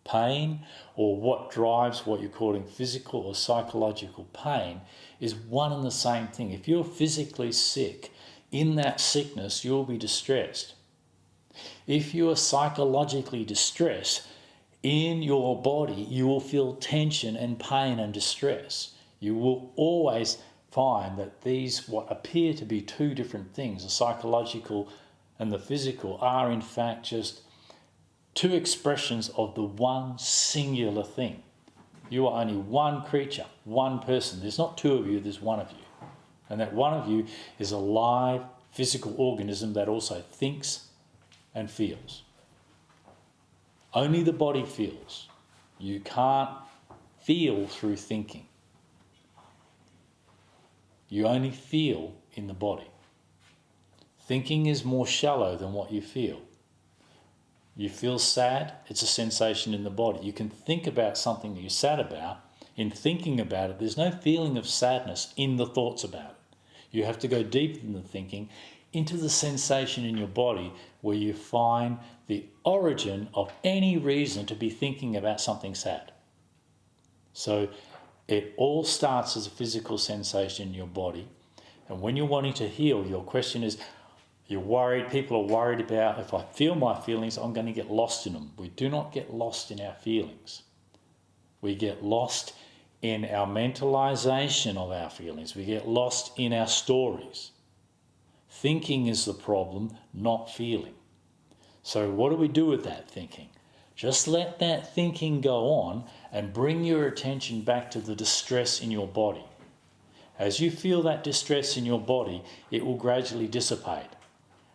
Speaker 1: Pain, or what drives what you're calling physical or psychological pain, is one and the same thing. If you're physically sick, in that sickness you'll be distressed. If you are psychologically distressed, in your body you will feel tension and pain and distress. You will always find that these, what appear to be two different things, the psychological and the physical, are in fact just two expressions of the one singular thing. You are only one creature, one person. There's not two of you, there's one of you. And that one of you is a live physical organism that also thinks and feels. Only the body feels. You can't feel through thinking. You only feel in the body. Thinking is more shallow than what you feel. You feel sad, it's a sensation in the body. You can think about something that you're sad about. In thinking about it, there's no feeling of sadness in the thoughts about it. You have to go deeper than the thinking into the sensation in your body where you find the origin of any reason to be thinking about something sad. So it all starts as a physical sensation in your body. And when you're wanting to heal, your question is, you're worried, people are worried about, if I feel my feelings, I'm going to get lost in them. We do not get lost in our feelings. We get lost in our mentalization of our feelings. We get lost in our stories. Thinking is the problem, not feeling. So what do we do with that thinking? Just let that thinking go on and bring your attention back to the distress in your body. As you feel that distress in your body, it will gradually dissipate.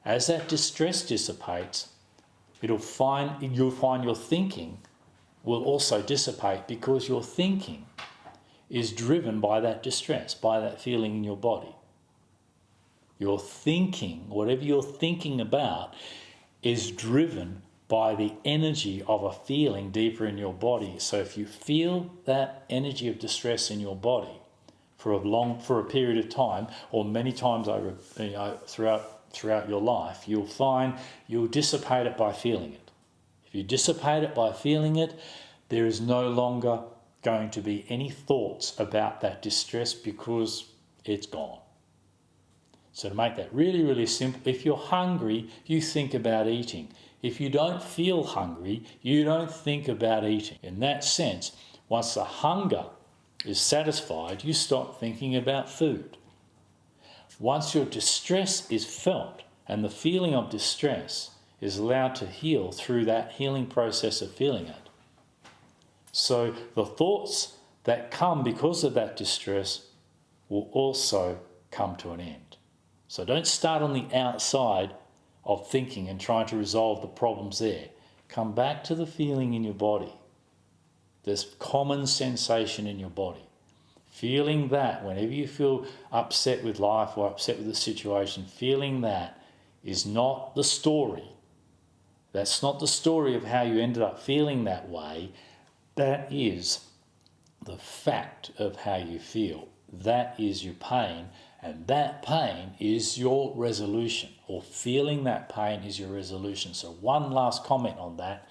Speaker 1: As that distress dissipates, you'll find your thinking will also dissipate, because your thinking is driven by that distress, by that feeling in your body. Your thinking, whatever you're thinking about, is driven by the energy of a feeling deeper in your body. So if you feel that energy of distress in your body for a period of time, or many times over, throughout your life, you'll find you'll dissipate it by feeling it. If you dissipate it by feeling it, there is no longer going to be any thoughts about that distress, because it's gone. So to make that really, really simple, if you're hungry, you think about eating. If you don't feel hungry, you don't think about eating. In that sense, once the hunger is satisfied, you stop thinking about food. Once your distress is felt, And the feeling of distress is allowed to heal through that healing process of feeling it. So the thoughts that come because of that distress will also come to an end. So don't start on the outside of thinking and trying to resolve the problems there. Come back to the feeling in your body. This common sensation in your body. Feeling that whenever you feel upset with life or upset with the situation, feeling that is not the story. That's not the story of how you ended up feeling that way. That is the fact of how you feel. That is your pain, and that pain is your resolution, or feeling that pain is your resolution. So one last comment on that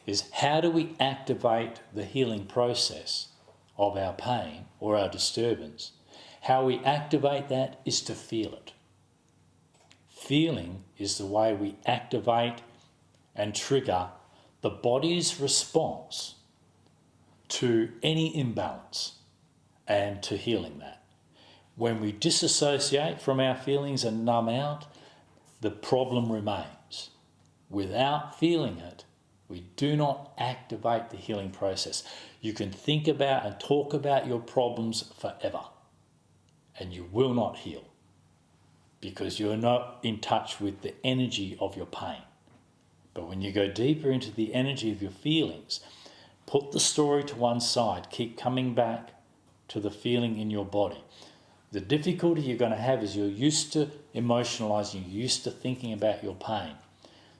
Speaker 1: is, how do we activate the healing process of our pain or our disturbance? How we activate that is to feel it. Feeling is the way we activate and trigger the body's response to any imbalance and to healing that. When we disassociate from our feelings and numb out, the problem remains. Without feeling it, we do not activate the healing process. You can think about and talk about your problems forever, and you will not heal because you're not in touch with the energy of your pain. But when you go deeper into the energy of your feelings, put the story to one side, keep coming back to the feeling in your body. The difficulty you're going to have is you're used to emotionalizing, you're used to thinking about your pain.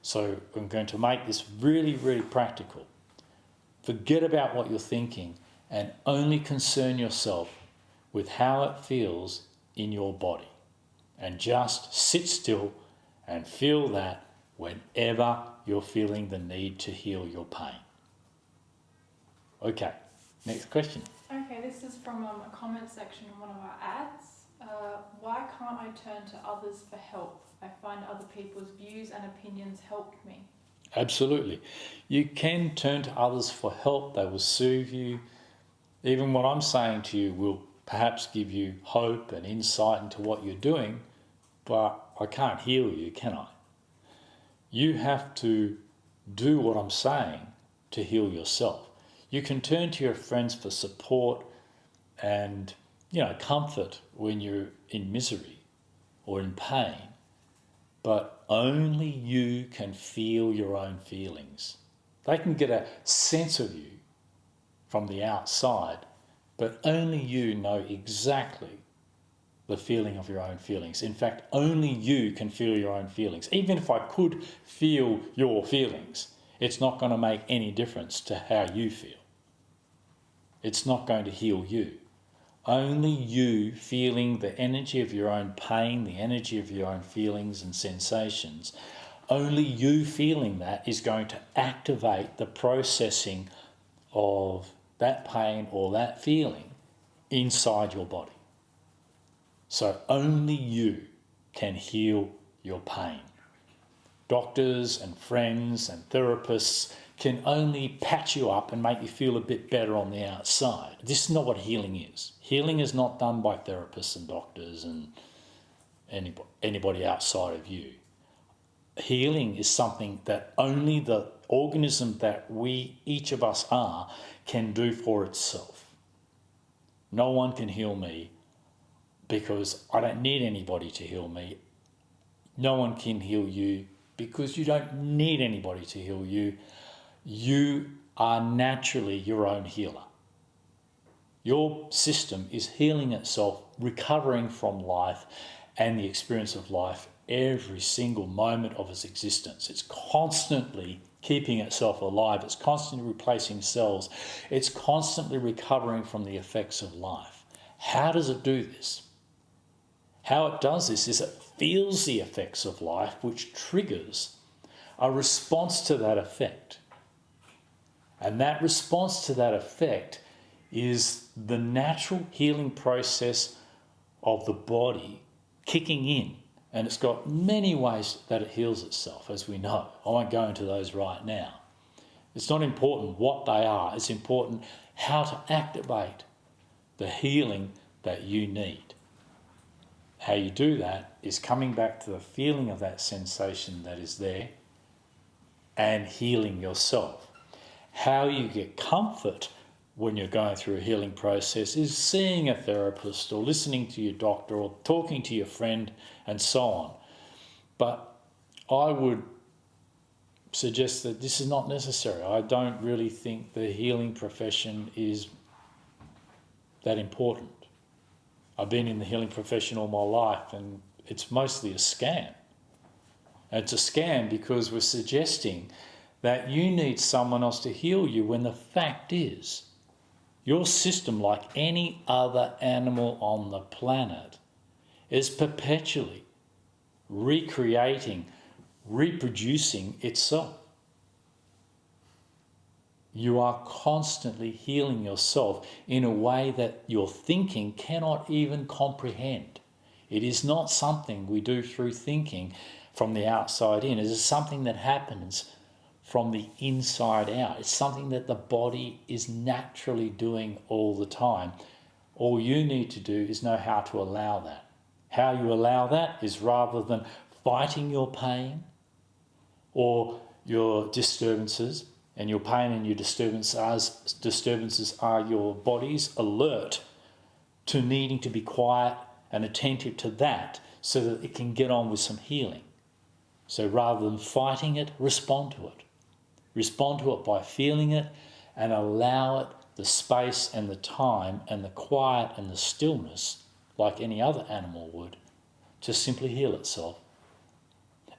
Speaker 1: So I'm going to make this really, really practical. Forget about what you're thinking and only concern yourself with how it feels in your body. And just sit still and feel that whenever you're feeling the need to heal your pain. Okay, next question.
Speaker 3: Okay, this is from a comment section in one of our ads. Why can't I turn to others for help? I find other people's views and opinions help me.
Speaker 1: Absolutely. You can turn to others for help. They will soothe you. Even what I'm saying to you will perhaps give you hope and insight into what you're doing, but I can't heal you, can I? You have to do what I'm saying to heal yourself. You can turn to your friends for support and, comfort when you're in misery or in pain, but only you can feel your own feelings. They can get a sense of you from the outside, but only you know exactly the feeling of your own feelings. In fact, only you can feel your own feelings. Even if I could feel your feelings, it's not going to make any difference to how you feel. It's not going to heal you. Only you feeling the energy of your own pain, the energy of your own feelings and sensations, only you feeling that is going to activate the processing of that pain or that feeling inside your body. So only you can heal your pain. Doctors and friends and therapists can only patch you up and make you feel a bit better on the outside. This is not what healing is. Healing is not done by therapists and doctors and anybody outside of you. Healing is something that only the organism that each of us are, can do for itself. No one can heal me because I don't need anybody to heal me. No one can heal you because you don't need anybody to heal you. You are naturally your own healer. Your system is healing itself, recovering from life and the experience of life every single moment of its existence. It's constantly keeping itself alive. It's constantly replacing cells. It's constantly recovering from the effects of life. How does it do this? How it does this is it feels the effects of life, which triggers a response to that effect. And that response to that effect is the natural healing process of the body kicking in. And it's got many ways that it heals itself, as we know. I won't go into those right now. It's not important what they are. It's important how to activate the healing that you need. How you do that is coming back to the feeling of that sensation that is there and healing yourself. How you get comfort when you're going through a healing process is seeing a therapist or listening to your doctor or talking to your friend and so on. But I would suggest that this is not necessary. I don't really think the healing profession is that important. I've been in the healing profession all my life and it's mostly a scam. And it's a scam because we're suggesting that you need someone else to heal you when the fact is your system, like any other animal on the planet, is perpetually recreating, reproducing itself. You are constantly healing yourself in a way that your thinking cannot even comprehend. It is not something we do through thinking from the outside in. It is something that happens from the inside out. It's something that the body is naturally doing all the time. All you need to do is know how to allow that. How you allow that is rather than fighting your pain or your disturbances, and your pain and your disturbances are your body's alert to needing to be quiet and attentive to that so that it can get on with some healing. So rather than fighting it, respond to it. Respond to it by feeling it and allow it the space and the time and the quiet and the stillness, like any other animal would, to simply heal itself.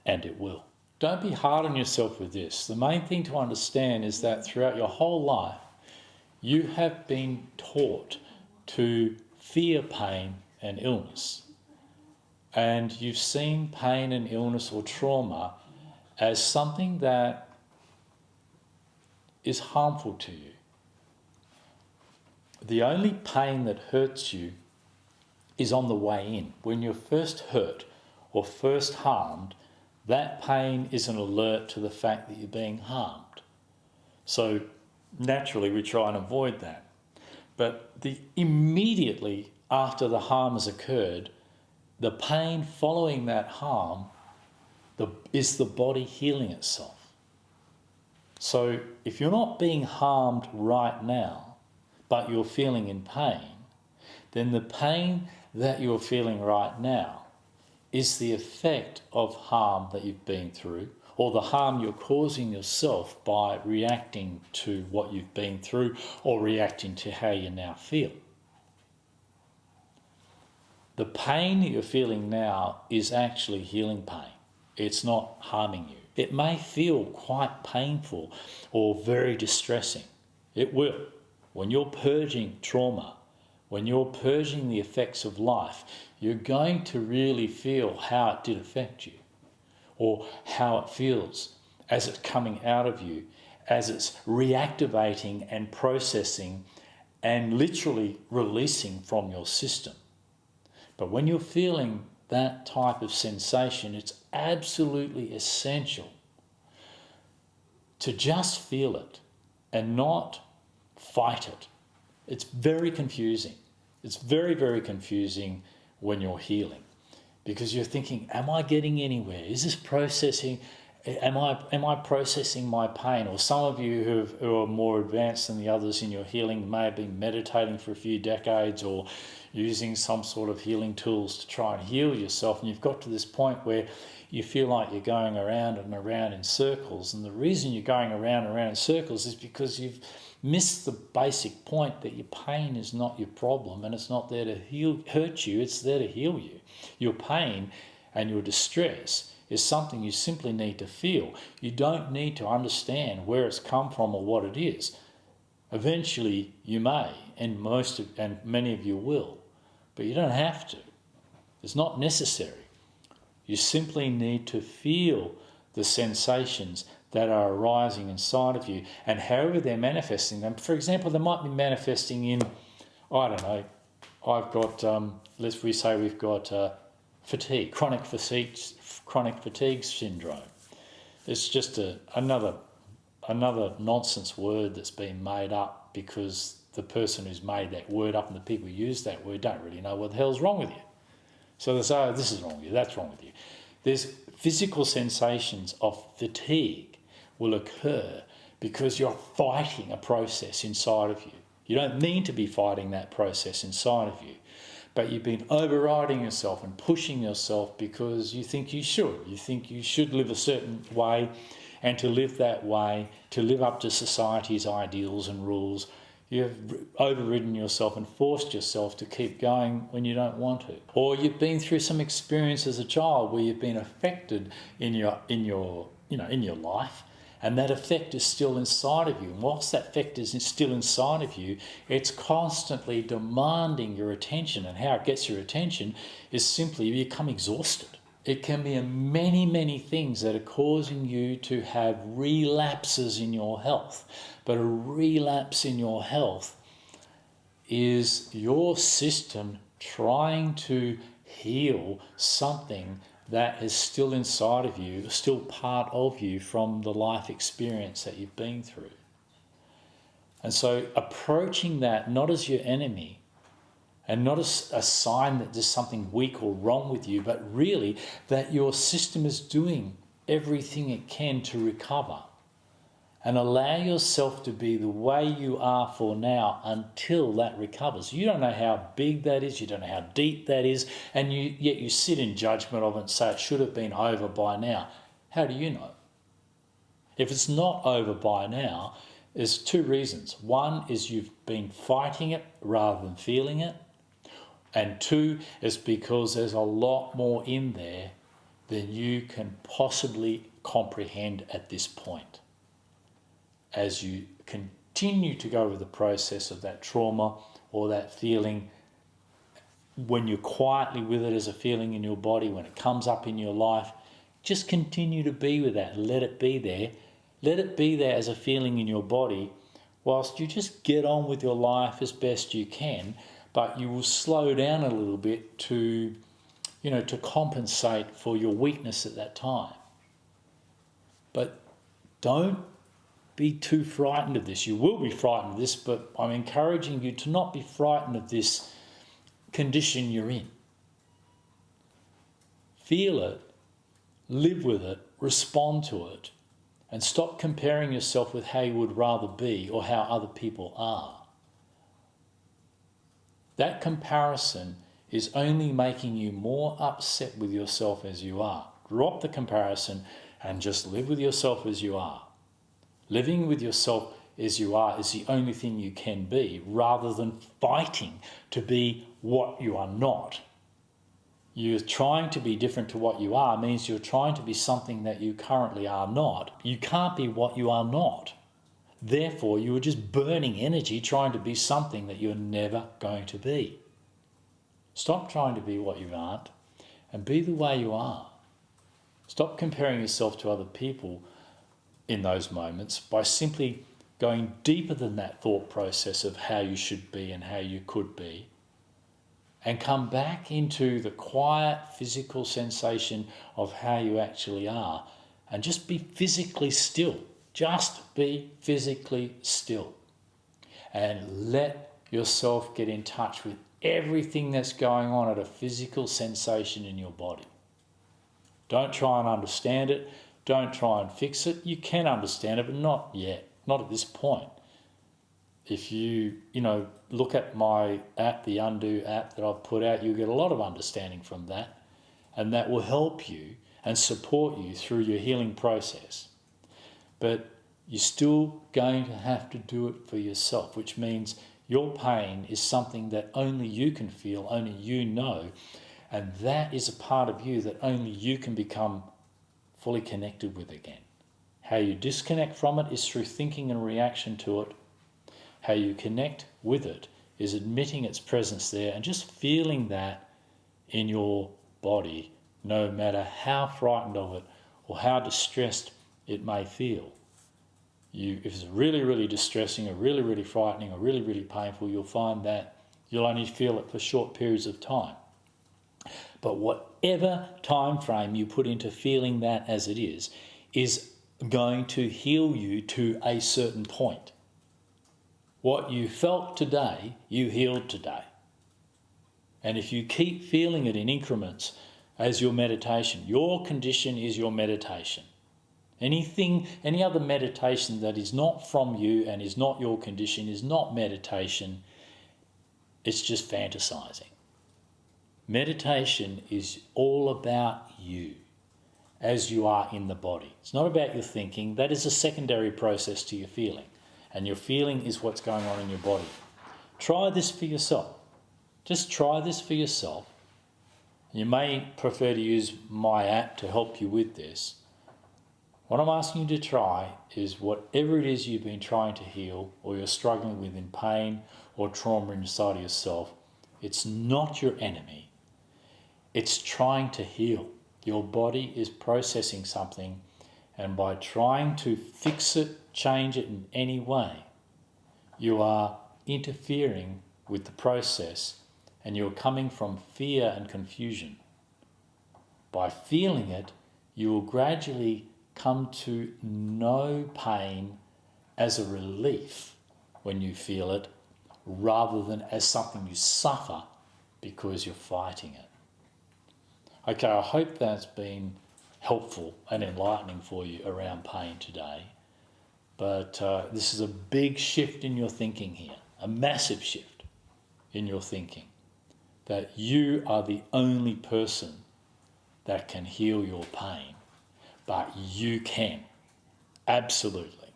Speaker 1: And it will. Don't be hard on yourself with this. The main thing to understand is that throughout your whole life, you have been taught to fear pain and illness. And you've seen pain and illness or trauma as something that is harmful to you. The only pain that hurts you is on the way in. When you're first hurt or first harmed, that pain is an alert to the fact that you're being harmed. So naturally we try and avoid that. But immediately after the harm has occurred, the pain following that harm is the body healing itself. So if you're not being harmed right now, but you're feeling in pain, then the pain that you're feeling right now is the effect of harm that you've been through, or the harm you're causing yourself by reacting to what you've been through or reacting to how you now feel. The pain that you're feeling now is actually healing pain. It's not harming you. It may feel quite painful or very distressing. It will. When you're purging trauma, when you're purging the effects of life, you're going to really feel how it did affect you, or how it feels as it's coming out of you, as it's reactivating and processing and literally releasing from your system. But when you're feeling that type of sensation, it's absolutely essential to just feel it and not fight it. It's very confusing. It's very, very confusing when you're healing, because you're thinking, am I getting anywhere? Is this processing? Am I processing my pain? Or some of you who are more advanced than the others in your healing may have been meditating for a few decades or using some sort of healing tools to try and heal yourself, and you've got to this point where you feel like you're going around and around in circles. And the reason you're going around and around in circles is because you've missed the basic point that your pain is not your problem and it's not there to hurt you, it's there to heal you. Your pain and your distress is something you simply need to feel. You don't need to understand where it's come from or what it is. Eventually you may, and many of you will, but you don't have to. It's not necessary. You simply need to feel the sensations that are arising inside of you, and however they're manifesting them. For example, they might be manifesting in, I don't know, I've got, we've got fatigue, chronic fatigue syndrome. It's just another nonsense word that's been made up because the person who's made that word up and the people who use that word don't really know what the hell's wrong with you. So they say, oh, this is wrong with you, that's wrong with you. There's physical sensations of fatigue will occur because you're fighting a process inside of you. You don't mean to be fighting that process inside of you, but you've been overriding yourself and pushing yourself because you think you should. You think you should live a certain way, and to live that way, to live up to society's ideals and rules, you've overridden yourself and forced yourself to keep going when you don't want to. Or you've been through some experience as a child where you've been affected in your life, and that effect is still inside of you. And whilst that effect is still inside of you, it's constantly demanding your attention. And how it gets your attention is simply you become exhausted. It can be many, many things that are causing you to have relapses in your health. But a relapse in your health is your system trying to heal something that is still inside of you, still part of you from the life experience that you've been through. And so approaching that not as your enemy and not as a sign that there's something weak or wrong with you, but really that your system is doing everything it can to recover. And allow yourself to be the way you are for now until that recovers. You don't know how big that is, you don't know how deep that is, and yet you sit in judgment of it and say it should have been over by now. How do you know? If it's not over by now, there's two reasons. One is you've been fighting it rather than feeling it. And two is because there's a lot more in there than you can possibly comprehend at this point. As you continue to go with the process of that trauma or that feeling, when you're quietly with it as a feeling in your body, when it comes up in your life, just continue to be with that. Let it be there. Let it be there as a feeling in your body whilst you just get on with your life as best you can, but you will slow down a little bit to compensate for your weakness at that time. But don't be too frightened of this. You will be frightened of this, but I'm encouraging you to not be frightened of this condition you're in. Feel it, live with it, respond to it, and stop comparing yourself with how you would rather be or how other people are. That comparison is only making you more upset with yourself as you are. Drop the comparison and just live with yourself as you are. Living with yourself as you are is the only thing you can be, rather than fighting to be what you are not. You're trying to be different to what you are means you're trying to be something that you currently are not. You can't be what you are not. Therefore, you are just burning energy trying to be something that you're never going to be. Stop trying to be what you aren't and be the way you are. Stop comparing yourself to other people in those moments by simply going deeper than that thought process of how you should be and how you could be, and come back into the quiet physical sensation of how you actually are, and just be physically still. Just be physically still and let yourself get in touch with everything that's going on at a physical sensation in your body. Don't try and understand it. Don't try and fix it. You can understand it, but not yet, not at this point. If you look at my app, the Undo app that I've put out, you'll get a lot of understanding from that, and that will help you and support you through your healing process. But you're still going to have to do it for yourself, which means your pain is something that only you can feel, only you know, and that is a part of you that only you can become fully connected with again. How you disconnect from it is through thinking and reaction to it. How you connect with it is admitting its presence there and just feeling that in your body, no matter how frightened of it or how distressed it may feel. If it's really, really distressing or really, really frightening or really, really painful, you'll find that you'll only feel it for short periods of time. But whatever time frame you put into feeling that as it is going to heal you to a certain point. What you felt today, you healed today. And if you keep feeling it in increments as your meditation, your condition is your meditation. Any other meditation that is not from you and is not your condition is not meditation. It's just fantasizing. Meditation is all about you as you are in the body. It's not about your thinking. That is a secondary process to your feeling. And your feeling is what's going on in your body. Try this for yourself. Just try this for yourself. You may prefer to use my app to help you with this. What I'm asking you to try is whatever it is you've been trying to heal or you're struggling with in pain or trauma inside of yourself, it's not your enemy. It's trying to heal. Your body is processing something, and by trying to fix it, change it in any way, you are interfering with the process and you're coming from fear and confusion. By feeling it, you will gradually come to know pain as a relief when you feel it, rather than as something you suffer because you're fighting it. Okay, I hope that's been helpful and enlightening for you around pain today. But this is a big shift in your thinking here, a massive shift in your thinking, that you are the only person that can heal your pain, but you can, absolutely.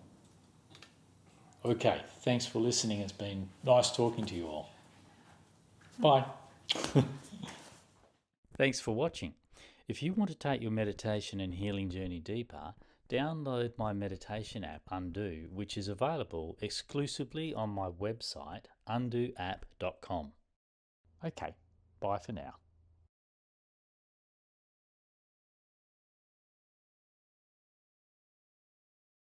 Speaker 1: Okay, thanks for listening. It's been nice talking to you all. Bye. Thanks for watching. If you want to take your meditation and healing journey deeper, download my meditation app Undo, which is available exclusively on my website undoapp.com. Okay, bye for now.